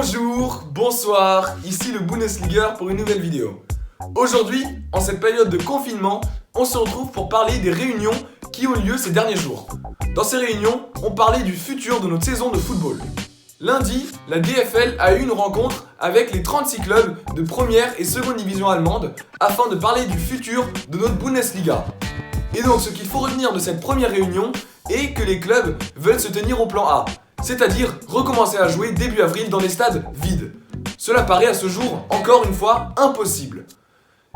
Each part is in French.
Bonjour, bonsoir, ici le Bundesliga pour une nouvelle vidéo. Aujourd'hui, en cette période de confinement, on se retrouve pour parler des réunions qui ont lieu ces derniers jours. Dans ces réunions, on parlait du futur de notre saison de football. Lundi, la DFL a eu une rencontre avec les 36 clubs de première et seconde division allemande afin de parler du futur de notre Bundesliga. Et donc ce qu'il faut retenir de cette première réunion est que les clubs veulent se tenir au plan A, c'est-à-dire recommencer à jouer début avril dans des stades vides. Cela paraît à ce jour, encore une fois, impossible.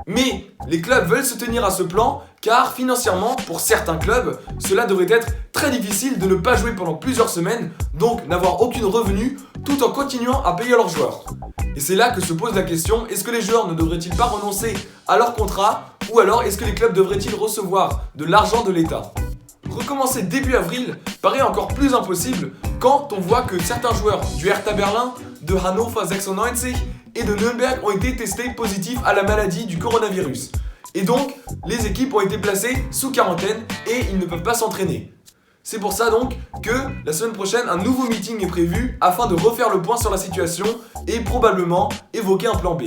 Mais les clubs veulent se tenir à ce plan car financièrement, pour certains clubs, cela devrait être très difficile de ne pas jouer pendant plusieurs semaines, donc n'avoir aucune revenu tout en continuant à payer leurs joueurs. Et c'est là que se pose la question, est-ce que les joueurs ne devraient-ils pas renoncer à leur contrat ou alors est-ce que les clubs devraient-ils recevoir de l'argent de l'État ? Recommencer début avril paraît encore plus impossible quand on voit que certains joueurs du Hertha Berlin, de Hannover 96 et de Nürnberg ont été testés positifs à la maladie du coronavirus. Et donc, les équipes ont été placées sous quarantaine et ils ne peuvent pas s'entraîner. C'est pour ça donc que la semaine prochaine, un nouveau meeting est prévu afin de refaire le point sur la situation et probablement évoquer un plan B.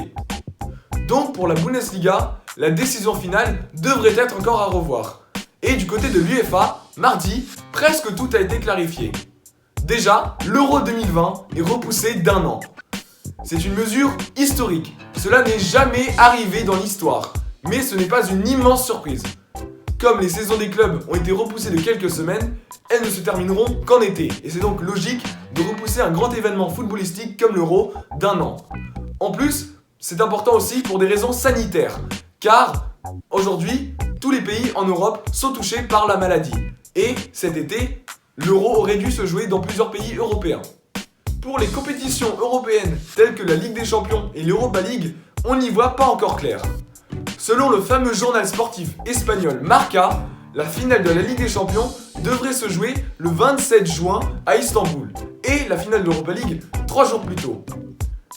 Donc pour la Bundesliga, la décision finale devrait être encore à revoir. Et du côté de l'UEFA, mardi, presque tout a été clarifié. Déjà, l'Euro 2020 est repoussé d'1 an. C'est une mesure historique. Cela n'est jamais arrivé dans l'histoire. Mais ce n'est pas une immense surprise. Comme les saisons des clubs ont été repoussées de quelques semaines, elles ne se termineront qu'en été. Et c'est donc logique de repousser un grand événement footballistique comme l'Euro d'1 an. En plus, c'est important aussi pour des raisons sanitaires. Car aujourd'hui, tous les pays en Europe sont touchés par la maladie. Et cet été, l'Euro aurait dû se jouer dans plusieurs pays européens. Pour les compétitions européennes telles que la Ligue des Champions et l'Europa League, on n'y voit pas encore clair. Selon le fameux journal sportif espagnol Marca, la finale de la Ligue des Champions devrait se jouer le 27 juin à Istanbul et la finale de l'Europa League 3 jours plus tôt.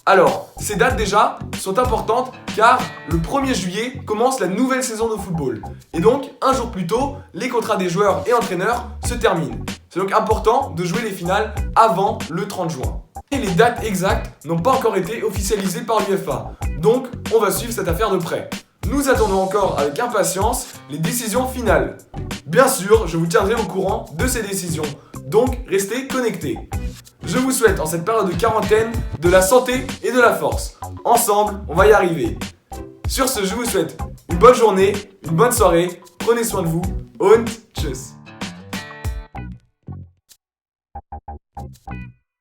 Alors, ces dates déjà sont importantes car le 1er juillet commence la nouvelle saison de football. Et donc, un jour plus tôt, les contrats des joueurs et entraîneurs se terminent. C'est donc important de jouer les finales avant le 30 juin. Et les dates exactes n'ont pas encore été officialisées par l'UEFA. Donc, on va suivre cette affaire de près. Nous attendons encore avec impatience les décisions finales. Bien sûr, je vous tiendrai au courant de ces décisions. Donc, restez connectés. Je vous souhaite en cette période de quarantaine de la santé et de la force. Ensemble, on va y arriver. Sur ce, je vous souhaite une bonne journée, une bonne soirée. Prenez soin de vous. Und tschüss.